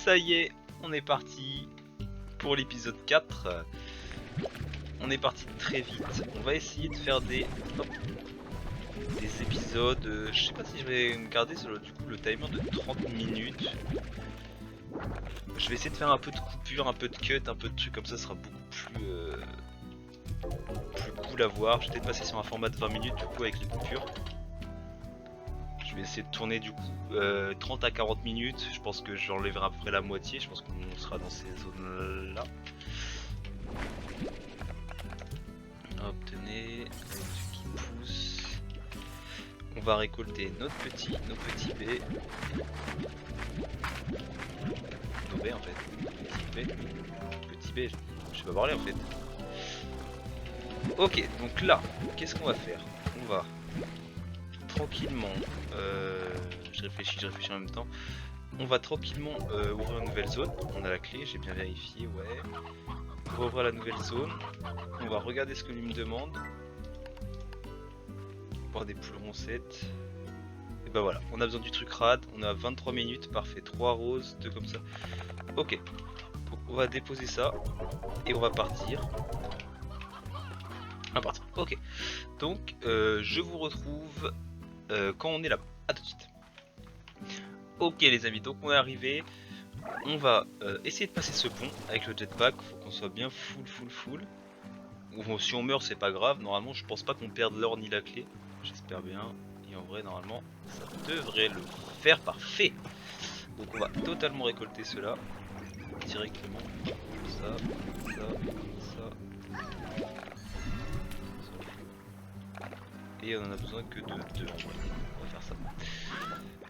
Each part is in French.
Ça y est, on est parti pour l'épisode 4. On est parti très vite. On va essayer de faire des épisodes. Je sais pas si je vais me garder sur du coup le timer de 30 minutes. Je vais essayer de faire un peu de coupure, un peu de cut, un peu de trucs comme ça, sera beaucoup plus cool à voir. Je vais peut-être passer sur un format de 20 minutes du coup avec les coupures. Je vais essayer de tourner du coup 30 à 40 minutes. Je pense que j'enlèverai à peu près la moitié. Je pense qu'on sera dans ces zones là. Hop, tenez, qui pousse. On va récolter nos petits baies. Nos baies en fait. Petits baies, je sais pas parler en fait. Ok, donc là, qu'est-ce qu'on va faire? On va tranquillement, je réfléchis en même temps. On va tranquillement ouvrir une nouvelle zone. On a la clé, j'ai bien vérifié, ouais. On va ouvrir la nouvelle zone. On va regarder ce que lui me demande. Voir des poulrons 7. Et bah voilà, on a besoin du truc rad. On a 23 minutes, parfait. 3 roses, 2 comme ça. Ok, donc on va déposer ça. Et on va partir. On va partir, ok. Donc je vous retrouve quand on est là-bas. A tout de suite. Ok les amis, donc on est arrivé. On va essayer de passer ce pont avec le jetpack. Faut qu'on soit bien full. Ou si on meurt c'est pas grave. Normalement je pense pas qu'on perde l'or ni la clé. J'espère bien. Et en vrai normalement ça devrait le faire parfait. Donc on va totalement récolter cela directement. Ça. Et on en a besoin que de 2 en vrai. On va faire ça.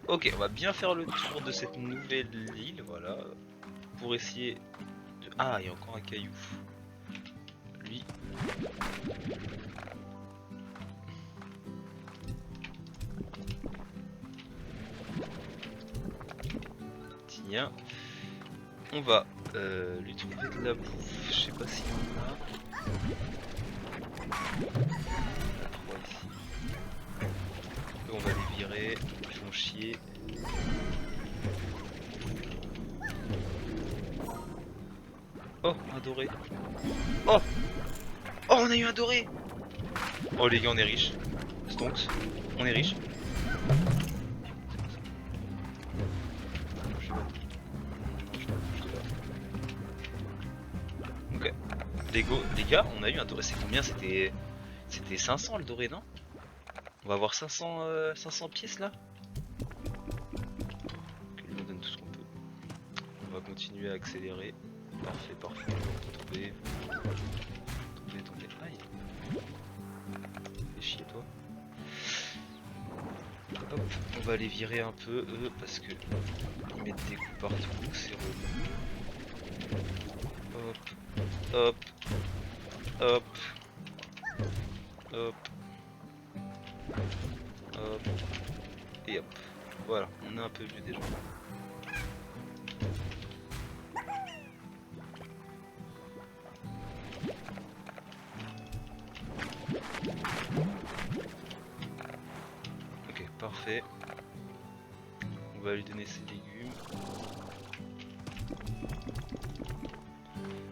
Ok, on va bien faire le tour de cette nouvelle île, voilà. Pour essayer de... Ah, il y a encore un caillou. Lui. Tiens. On va lui trouver de la bouffe. Je sais pas s'il y en a. Ici. Et on va les virer. Ils font chier. Oh, un doré. Oh, on a eu un doré. Oh les gars, on est riches. Stonks, on est riches. Ok. Les gars, on a eu un doré. C'est combien? C'était 500 le doré, non? On va avoir 500 pièces là. Ok, on donne tout ce qu'on peut. On va continuer à accélérer. Parfait. Tomber. Aïe. Fais chier toi. Hop, on va les virer un peu eux parce que ils mettent des coups partout, c'est relou. Hop. Et hop. Voilà, on a un peu vu déjà. Ok, parfait. On va lui donner ses légumes.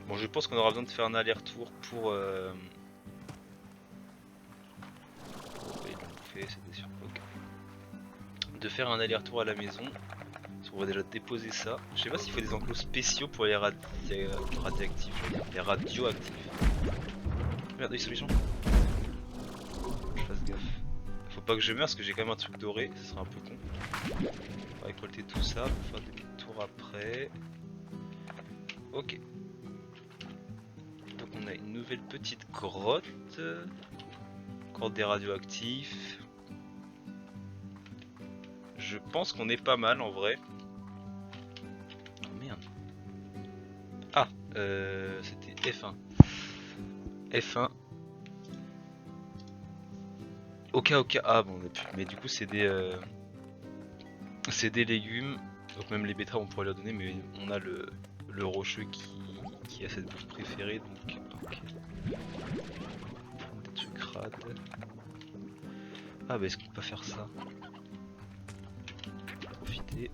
Bon, je pense qu'on aura besoin de faire un aller-retour pour... c'était sûr. Ok. De faire un aller-retour à la maison. On va déjà déposer ça. Je sais pas s'il faut des enclos spéciaux pour les radioactifs. Les radioactifs. Merde, ils sont méchants. Je fasse gaffe. Faut pas que je meure parce que j'ai quand même un truc doré. Ce sera un peu con. On va récolter tout ça pour faire des petits tours après. Ok. Donc on a une nouvelle petite grotte. Encore des radioactifs. Je pense qu'on est pas mal en vrai. Oh merde. Ah, c'était F1. F1. Ok. Ah bon, mais du coup c'est des légumes. Donc même les betteraves on pourrait leur donner, mais on a le rocheux qui a cette bouffe préférée, donc ok. Prendre des trucs rades. Ah bah est-ce qu'on peut faire ça? Profiter.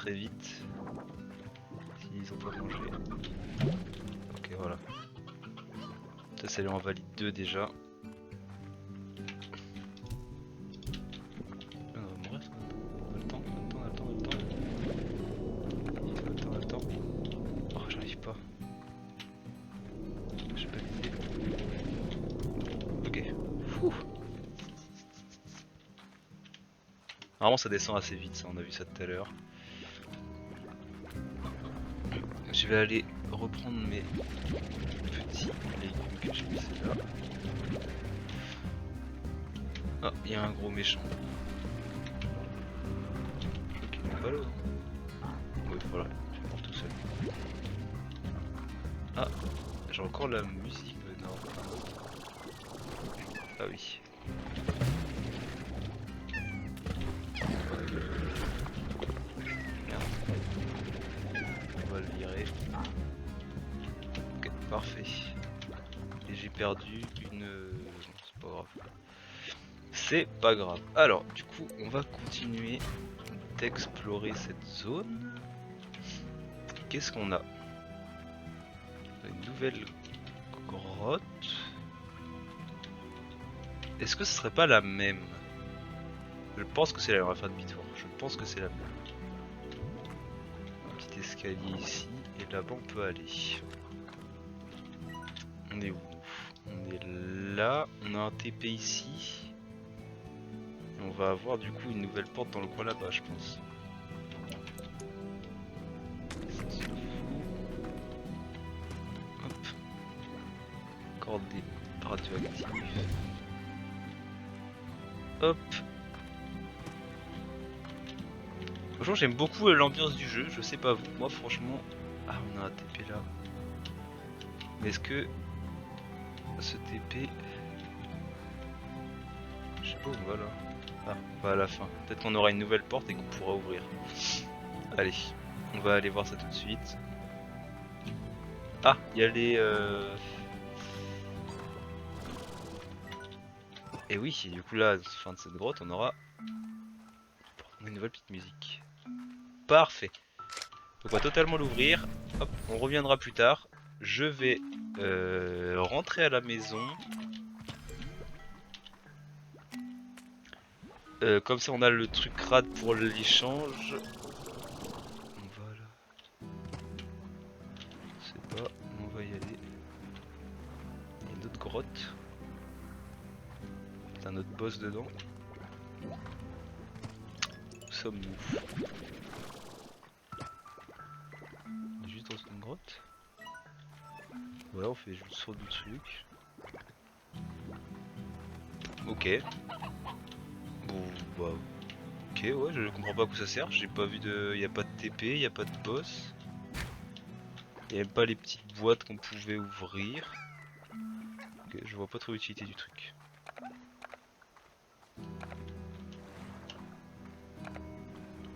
très vite. S'ils ont pas mangé. Ok, voilà. Ça lui en valide 2 déjà. On va mourir ça. On a le temps, on a le temps, on a le temps, on a le temps. On a le temps. Oh, j'arrive pas. J'ai pas visé. Ok. Fouh. Normalement ça descend assez vite, ça, on a vu ça tout à l'heure. Je vais aller reprendre mes petits légumes que j'ai laissés là. Ah, il y a un gros méchant. Je crois qu'il n'est pas là. Oui, voilà, je vais mort tout seul. Ah, j'ai encore la musique de Nord. Ah oui. Merde. On va le virer. Ok, parfait. Et j'ai perdu une... Non, c'est pas grave. C'est pas grave. Alors, du coup, on va continuer d'explorer cette zone. Qu'est-ce qu'on a? Une nouvelle grotte. Est-ce que ce serait pas la même? Je pense que c'est la même. On va faire demi-tour. Je pense que c'est la même. Un petit escalier ici. Et là-bas, on peut aller. On est où? On est là. On a un TP ici. Et on va avoir du coup une nouvelle porte dans le coin là-bas, je pense. Hop. Encore des radioactifs. Hop. Franchement, j'aime beaucoup l'ambiance du jeu. Je sais pas vous. Moi, franchement. Ah, on a un TP là. Mais est-ce que ce TP. Je sais pas où on va là. Ah, on va à la fin. Peut-être qu'on aura une nouvelle porte et qu'on pourra ouvrir. Allez, on va aller voir ça tout de suite. Ah, il y a les... Et oui, et du coup là, à la fin de cette grotte, on aura une nouvelle petite musique. Parfait. Donc on va totalement l'ouvrir. Hop, on reviendra plus tard. Je vais rentrer à la maison. Comme ça on a le truc rad pour l'échange. Voilà. Je sais pas, on va y aller. Il y a une autre grotte. C'est un autre boss dedans. Où sommes-nous? On est juste dans une grotte. Ouais, on fait juste sur du truc. Ok. Bon, bah. Ok, ouais, je comprends pas à quoi ça sert. J'ai pas vu de. Y a pas de TP, y a pas de boss. Y a même pas les petites boîtes qu'on pouvait ouvrir. Ok, je vois pas trop l'utilité du truc.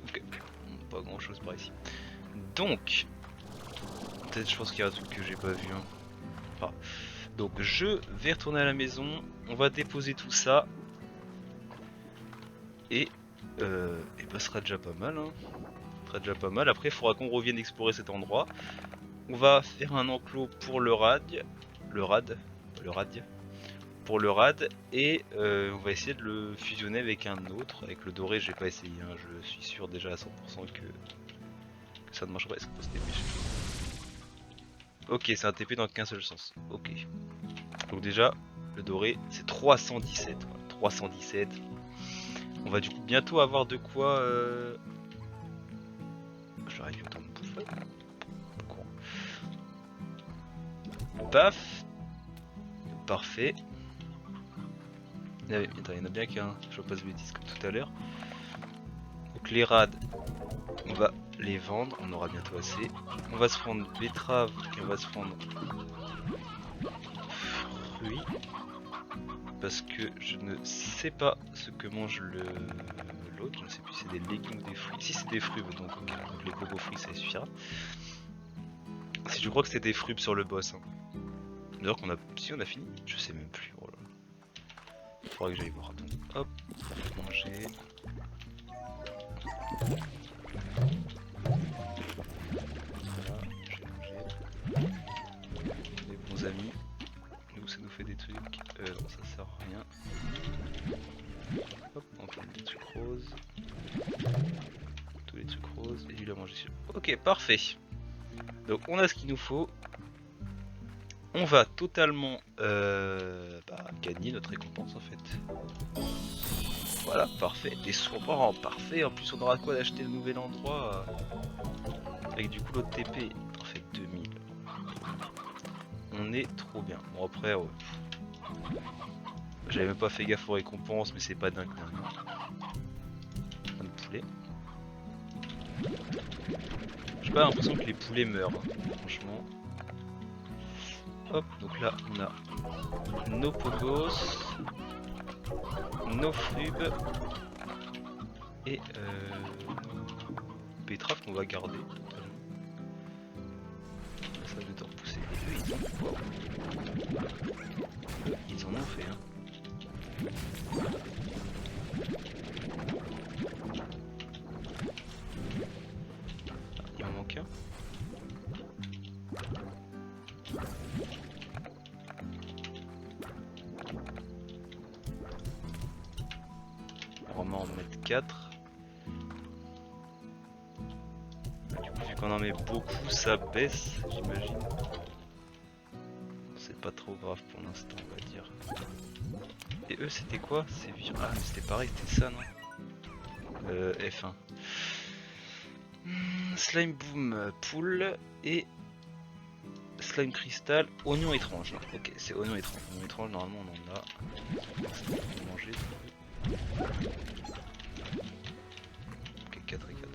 Ok, pas grand chose par ici. Donc, peut-être je pense qu'il y a un truc que j'ai pas vu. Hein. Enfin, donc je vais retourner à la maison. On va déposer tout ça. Et bah, ce sera déjà pas mal. Hein. Ce sera déjà pas mal. Après, il faudra qu'on revienne explorer cet endroit. On va faire un enclos pour le rad. Pour le rad. Et on va essayer de le fusionner avec un autre. Avec le doré, j'ai pas essayé. Hein. Je suis sûr déjà à 100% que ça ne marche pas. Est-ce qu'on peut se TP? Ok, c'est un TP dans qu'un seul sens. Ok. Donc déjà, le doré, c'est 317. Voilà. 317. On va du coup bientôt avoir de quoi... J'arrive autant de bouffer. Paf. Parfait. Attends, il y en a bien qu'un. Je vois pas ce bêtise comme tout à l'heure. Donc les rades, on va les vendre. On aura bientôt assez. On va se prendre betterave et on va se prendre fruits. Parce que je ne sais pas ce que mange l'autre. Je ne sais plus si c'est des légumes ou des fruits. Si c'est des fruits, donc ok. Donc les coco fruits ça suffira. Si je crois que c'était des fruits sur le boss. Hein. D'ailleurs qu'on a... Si on a fini, je sais même plus. Oh là là. Faudra que j'aille voir. Donc, hop, manger. rose. Tous les trucs roses et du lait à manger. Ok, parfait. Donc on a ce qu'il nous faut. On va totalement gagner notre récompense en fait. Voilà, parfait. Des soins parfait. En plus on aura quoi d'acheter le nouvel endroit avec du coup l'autre TP. En fait 2000. On est trop bien. Bon après ouais. J'avais même pas fait gaffe aux récompenses mais c'est pas dingue. Un poulet. J'ai pas l'impression que les poulets meurent, hein, franchement. Hop, donc là on a nos pogos, nos frubes et betteraves qu'on va garder. Ça va te repousser. Et eux ils en ont fait hein. Il m'en manque un. On va en mettre 4. Du coup, vu qu'on en met beaucoup, ça baisse, j'imagine. C'est pas trop grave pour l'instant, on va dire. Et eux, c'était quoi? Ah, mais c'était pareil, c'était ça, non? F1. Slime Boom Pool et Slime Crystal, Oignon Étrange. Non, ok, c'est Oignon Étrange. Oignon Étrange, normalement, on en a. On va manger. Ok, 4 et 4.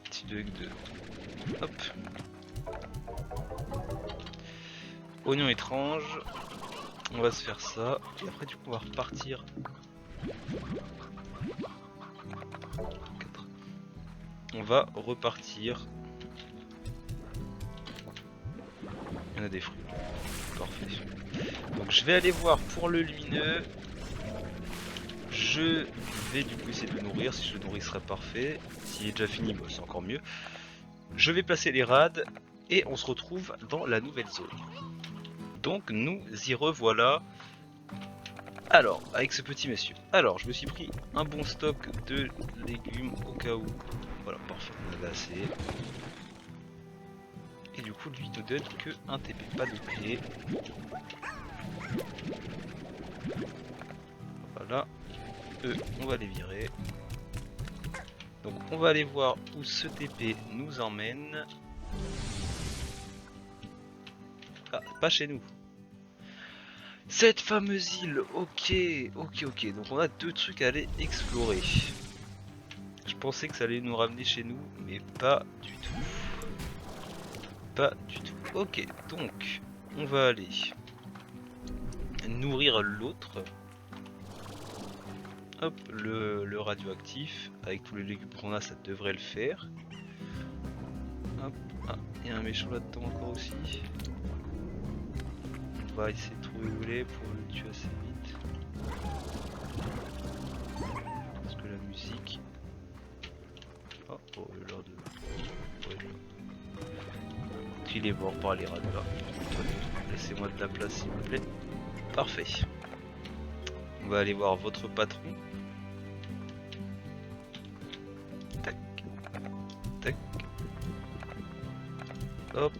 Petit 2 avec 2. Hop. Oignon étrange. On va se faire ça. Et après, du coup, on va repartir. 4. On va repartir. Il y en a des fruits. Parfait. Donc, je vais aller voir pour le lumineux. Je vais du coup essayer de le nourrir. Si je le nourris, ce sera parfait. S'il est déjà fini, bah, c'est encore mieux. Je vais placer les rades. Et on se retrouve dans la nouvelle zone. Donc nous y revoilà. Alors, avec ce petit monsieur. Alors, je me suis pris un bon stock de légumes au cas où. Voilà, parfait, on avait assez. Et du coup, lui ne donne que un TP, pas de clé. Voilà. Eux, on va les virer. Donc, on va aller voir où ce TP nous emmène. Ah, pas chez nous. Cette fameuse île, ok. Donc on a 2 trucs à aller explorer. Je pensais que ça allait nous ramener chez nous, mais pas du tout. Pas du tout. Ok, donc on va aller nourrir l'autre. Hop, le radioactif. Avec tous les légumes qu'on a, ça devrait le faire. Hop, ah, il y a un méchant là-dedans encore aussi. On va essayer de trouver où il est pour le tuer assez vite. Parce que la musique... Oh, il a l'air de... Ouais. Il est mort par les rats là. Laissez-moi de la place s'il vous plaît. Parfait. On va aller voir votre patron. Tac. Tac. Hop.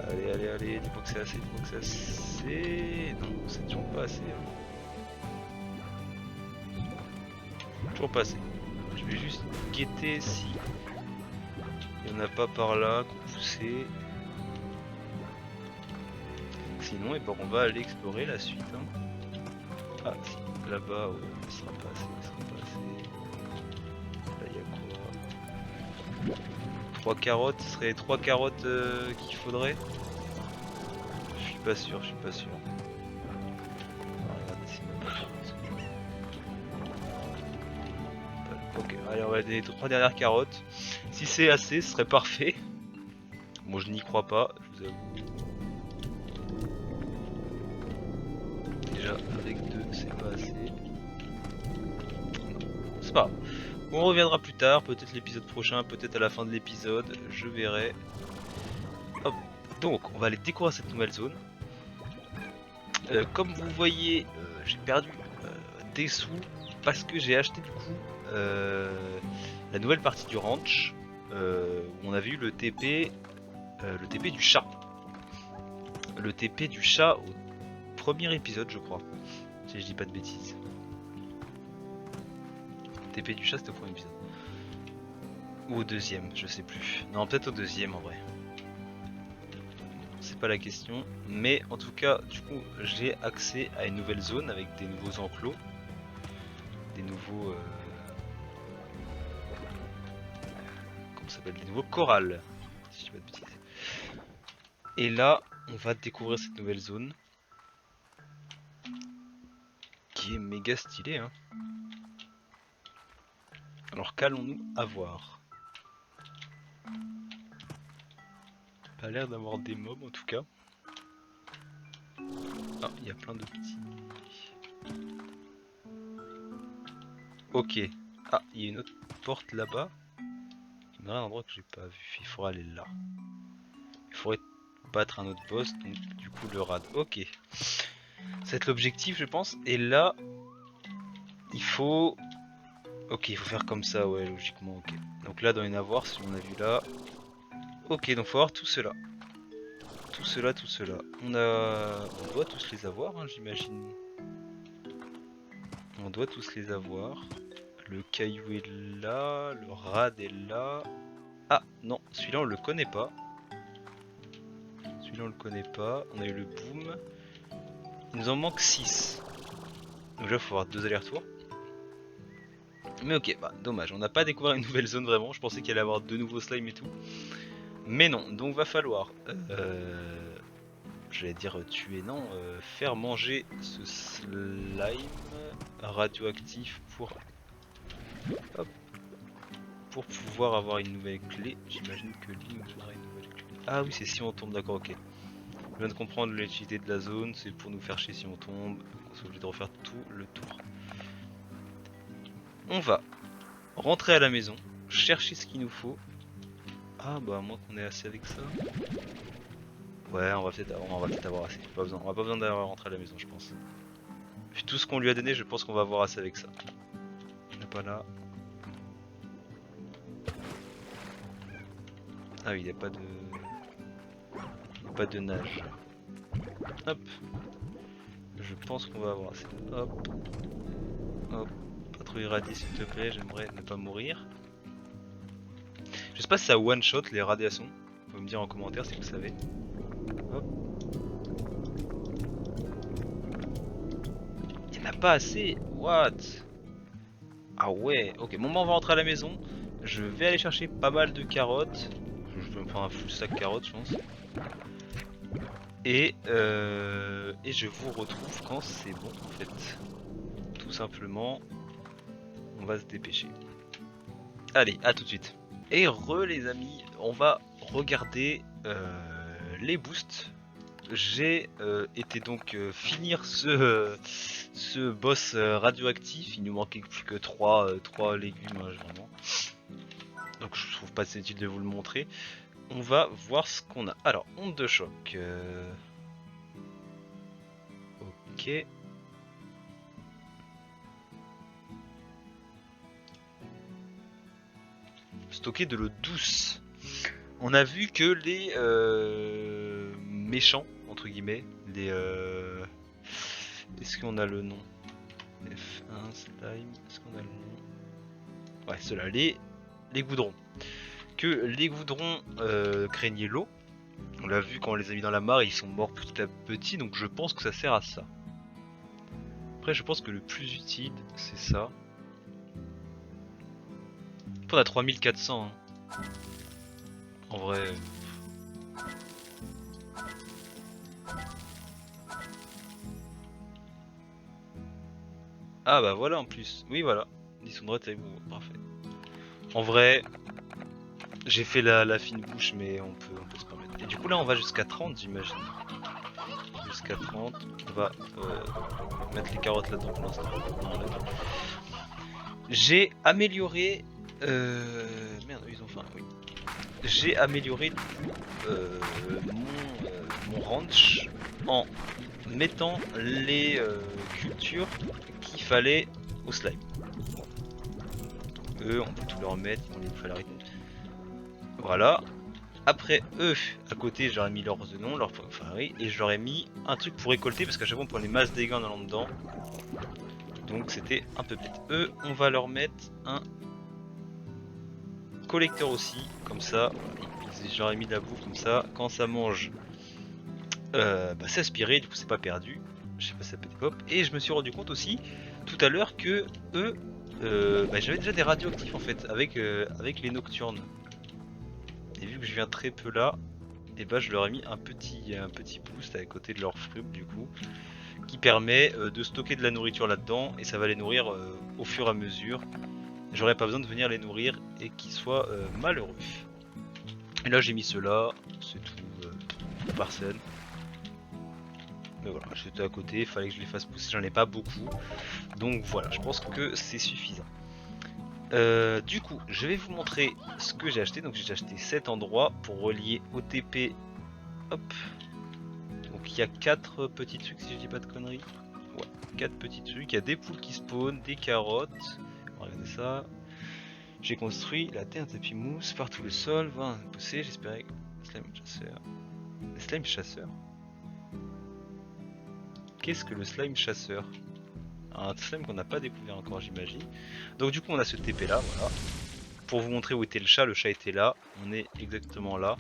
Allez, dis-moi que c'est assez, dis-moi que c'est assez. Non, c'est toujours pas assez. Toujours pas assez. Je vais juste guetter si il n'y en a pas par là qu'on poussait. Sinon, et ben, on va aller explorer la suite. Hein. Ah, si, là-bas, ouais, ce sera pas assez, ce sera pas assez. Là, il y a quoi? 3 carottes, ce serait 3 carottes qu'il faudrait. Je suis pas sûr, Ok, allez, on va les 3 dernières carottes. Si c'est assez, ce serait parfait. Bon, je n'y crois pas, je vous avoue. Déjà, avec 2, c'est pas assez. C'est pas grave. On reviendra plus tard, peut-être l'épisode prochain, peut-être à la fin de l'épisode, je verrai. Hop. Donc on va aller découvrir cette nouvelle zone. Comme vous voyez, j'ai perdu des sous parce que j'ai acheté du coup la nouvelle partie du ranch où on avait eu le TP du chat. Le TP du chat au premier épisode, je crois, si je dis pas de bêtises. TP du chat, c'était au premier épisode. Ou au deuxième, je sais plus. Non, peut-être au deuxième en vrai. C'est pas la question. Mais en tout cas, du coup, j'ai accès à une nouvelle zone avec des nouveaux enclos. Des nouveaux... comment ça s'appelle? Des nouveaux corals. Si je dis pas de bêtises. Et là, on va découvrir cette nouvelle zone. Qui est méga stylée, hein. Alors qu'allons-nous avoir? Pas l'air d'avoir des mobs en tout cas. Ah, il y a plein de petits... Ok. Ah, il y a une autre porte là-bas. Il y a un endroit que j'ai pas vu. Il faudra aller là. Il faudrait battre un autre boss, donc du coup le rad. Ok. C'est l'objectif je pense. Et là, il faut... Ok, il faut faire comme ça, ouais, logiquement, ok. Donc là, dans les navoirs, si on a vu là... Ok, donc faut avoir tout cela. Tout cela, tout cela. On doit tous les avoir, hein, j'imagine. On doit tous les avoir. Le caillou est là, le rad est là. Ah, non, celui-là on le connaît pas. Celui-là on le connaît pas. On a eu le boom. Il nous en manque 6. Donc là, il faut avoir 2 allers-retours. Mais ok, bah dommage, on n'a pas découvert une nouvelle zone vraiment, je pensais qu'il allait y avoir de nouveaux slimes et tout. Mais non, donc va falloir, j'allais dire tuer, non, faire manger ce slime radioactif pour, hop, pour pouvoir avoir une nouvelle clé. J'imagine que lui nous donnera une nouvelle clé. Ah oui, c'est si on tombe, d'accord, ok. Je viens de comprendre l'utilité de la zone, c'est pour nous faire chier si on tombe, on est obligé de refaire tout le tour. On va rentrer à la maison, chercher ce qu'il nous faut. Ah bah moi qu'on ait assez avec ça. Ouais, on va peut-être avoir assez. On va pas besoin d'aller rentrer à la maison, je pense. Puis tout ce qu'on lui a donné, je pense qu'on va avoir assez avec ça. Il n'est pas là. Ah oui, il n'y a pas de... pas de nage. Hop. Je pense qu'on va avoir assez. Hop. Hop. Pas trop irradié s'il te plaît, j'aimerais ne pas mourir. Je sais pas si ça one shot les radiations. Vous pouvez me dire en commentaire si vous savez. Hop. Il n'y en a pas assez. What? Ah ouais. Ok. Bon, bah, on va rentrer à la maison. Je vais aller chercher pas mal de carottes. Je vais me faire un full sac carottes, je pense. Et je vous retrouve quand c'est bon en fait. Tout simplement. On va se dépêcher. Allez, à tout de suite. Et les amis, on va regarder les boosts. J'ai été donc finir ce boss radioactif. Il nous manquait plus que 3 légumes, hein, vraiment. Donc je trouve pas utile de vous le montrer. On va voir ce qu'on a. Alors, onde de choc. Ok. Stocker de l'eau douce. On a vu que les méchants, entre guillemets, les... Est-ce qu'on a le nom? F1 slime, est-ce qu'on a le nom? Ouais, ceux-là, les goudrons. Que les goudrons craignaient l'eau. On l'a vu quand on les a mis dans la mare, ils sont morts petit à petit, donc je pense que ça sert à ça. Après, je pense que le plus utile, c'est ça. On a 3400. Hein. En vrai. Ah bah voilà en plus. Oui voilà. Lissandra avec vous. Parfait. En vrai, j'ai fait la fine bouche, mais on peut se permettre. Et du coup là on va jusqu'à 30 j'imagine. Jusqu'à 30. On va mettre les carottes là-dedans pour l'instant. J'ai amélioré Merde, ils ont faim, oui. J'ai amélioré du coup mon ranch en mettant les cultures qu'il fallait au slime. Donc eux, on peut tout leur mettre, il faut l'arrêter. Voilà. Après eux, à côté, j'aurais mis leurs noms, leurs favoris, et j'aurais mis un truc pour récolter parce qu'à chaque fois on prend les masses de dégâts en allant dedans. Donc c'était un peu bête. Eux, on va leur mettre un collecteur aussi, comme ça. J'aurais mis de la bouffe comme ça. Quand ça mange, c'est aspiré, du coup c'est pas perdu. Je sais pas si ça peut être pop. Et je me suis rendu compte aussi tout à l'heure que eux, j'avais déjà des radioactifs en fait avec les nocturnes. Et vu que je viens très peu là, et je leur ai mis un petit boost à côté de leur fruit du coup, qui permet de stocker de la nourriture là-dedans et ça va les nourrir au fur et à mesure. J'aurais pas besoin de venir les nourrir et qu'ils soient malheureux. Et là j'ai mis cela, c'est tout, personne. Mais voilà, j'étais à côté, il fallait que je les fasse pousser, j'en ai pas beaucoup. Donc voilà, je pense que c'est suffisant. Du coup, je vais vous montrer ce que j'ai acheté. Donc j'ai acheté cet endroit pour relier OTP. Hop. Donc il y a 4 petits trucs si je dis pas de conneries. Ouais, 4 petits trucs. Il y a des poules qui spawnent, des carottes. Regardez ça. J'ai construit la terre, un tapis mousse, partout le sol, voilà, poussé, j'espérais. Slime chasseur. Slime chasseur. Qu'est-ce que le slime chasseur? Un slime qu'on n'a pas découvert encore, j'imagine. Donc du coup on a ce TP là, voilà. Pour vous montrer où était le chat était là. On est exactement là.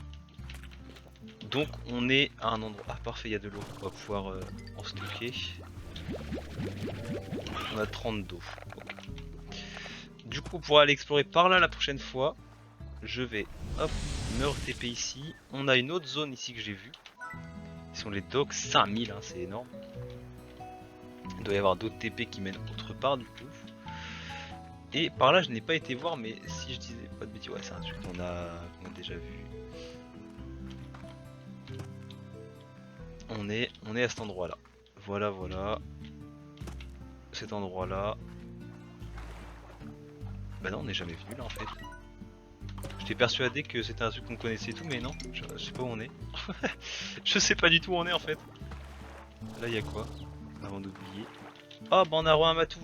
Donc on est à un endroit... Ah parfait, il y a de l'eau, on va pouvoir en stocker. On a 30 d'eau. Okay. Du coup pour aller explorer par là la prochaine fois, je vais hop, me TP ici. On a une autre zone ici que j'ai vue. Ce sont les docks, 5000, hein, c'est énorme. Il doit y avoir d'autres TP qui mènent autre part du coup. Et par là je n'ai pas été voir, mais si je disais pas de bêtises, ouais c'est un truc qu'on a déjà vu. On est à cet endroit là. Voilà, voilà. Cet endroit là. Bah non, on n'est jamais venu là en fait. J'étais persuadé que c'était un truc qu'on connaissait tout, mais non, je sais pas où on est. Je sais pas du tout où on est en fait. Là il y a quoi? Avant d'oublier. Oh bah on a roi un matou.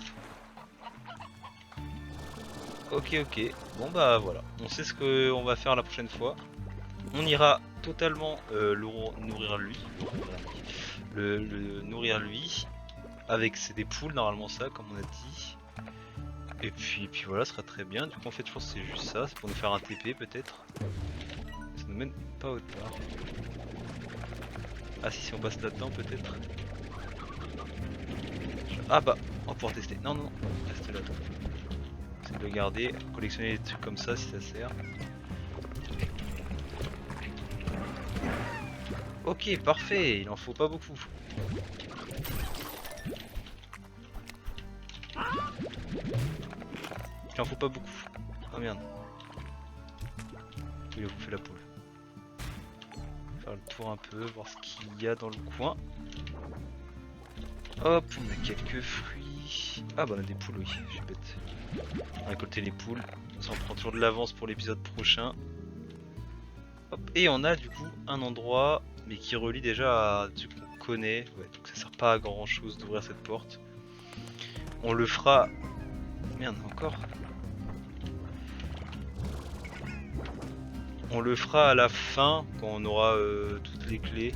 Ok, ok. Bon bah voilà. On sait ce qu'on va faire la prochaine fois. On ira totalement nourrir lui. Le nourrir lui. Avec des poules normalement ça, comme on a dit. Et puis voilà, ce sera très bien. Du coup en fait je pense que c'est juste ça. C'est pour nous faire un TP peut-être. Ça nous mène pas autre part. Ah si on passe là-dedans peut-être. Ah bah, on va pouvoir tester. Non, non, non, reste là. C'est de le garder, collectionner des trucs comme ça si ça sert. Ok, parfait, il en faut pas beaucoup. Il en faut pas beaucoup. Oh merde. Il a bouffé la poule. Faire le tour un peu, voir ce qu'il y a dans le coin. Hop, on a quelques fruits. Ah bah on a des poules, oui, je suis bête. On a récolté les poules. Ça, on prend toujours de l'avance pour l'épisode prochain. Hop, et on a du coup un endroit, mais qui relie déjà à ce qu'on connaît. Ouais, donc ça sert pas à grand chose d'ouvrir cette porte. On le fera... Merde, encore. On le fera à la fin, quand on aura toutes les clés.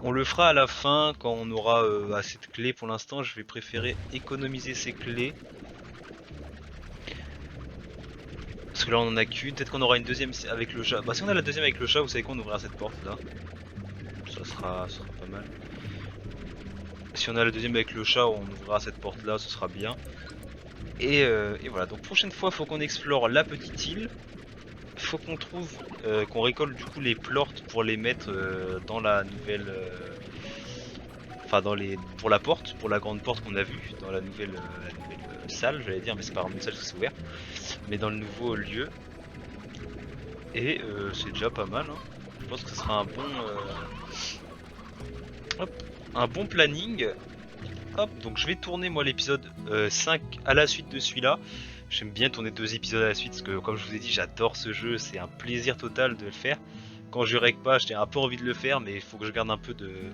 On le fera à la fin quand on aura assez de clés. Pour l'instant je vais préférer économiser ces clés. Parce que là on en a qu'une, peut-être qu'on aura une deuxième avec le chat. Bah si on a la deuxième avec le chat, vous savez qu'on ouvrira cette porte là. Ça sera pas mal. Si on a la deuxième avec le chat, on ouvrira cette porte là, ce sera bien. Et voilà, donc prochaine fois faut qu'on explore la petite île. Faut qu'on trouve, qu'on récolte du coup les plortes pour les mettre dans la nouvelle... Enfin pour la porte, pour la grande porte qu'on a vue, dans la nouvelle salle j'allais dire, mais c'est pas vraiment une salle parce que c'est ouvert. Mais dans le nouveau lieu. Et c'est déjà pas mal, hein. Je pense que ce sera Hop, un bon planning. Hop, donc je vais tourner moi l'épisode 5 à la suite de celui-là. J'aime bien tourner 2 épisodes à la suite parce que comme je vous ai dit j'adore ce jeu, c'est un plaisir total de le faire. Quand je règle pas, j'ai un peu envie de le faire mais il faut que je garde un peu de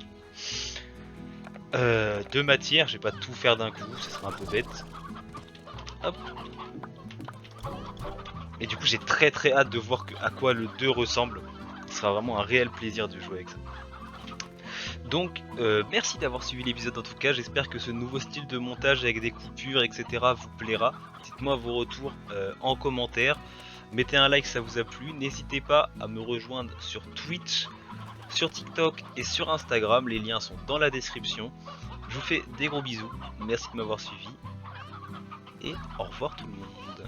matière, je vais pas tout faire d'un coup, ça serait un peu bête. Hop. Et du coup j'ai très hâte de voir à quoi le 2 ressemble. Ce sera vraiment un réel plaisir de jouer avec ça. Donc merci d'avoir suivi l'épisode en tout cas, j'espère que ce nouveau style de montage avec des coupures etc vous plaira. Dites-moi vos retours en commentaire, mettez un like si ça vous a plu, n'hésitez pas à me rejoindre sur Twitch, sur TikTok et sur Instagram, les liens sont dans la description. Je vous fais des gros bisous, merci de m'avoir suivi et au revoir tout le monde.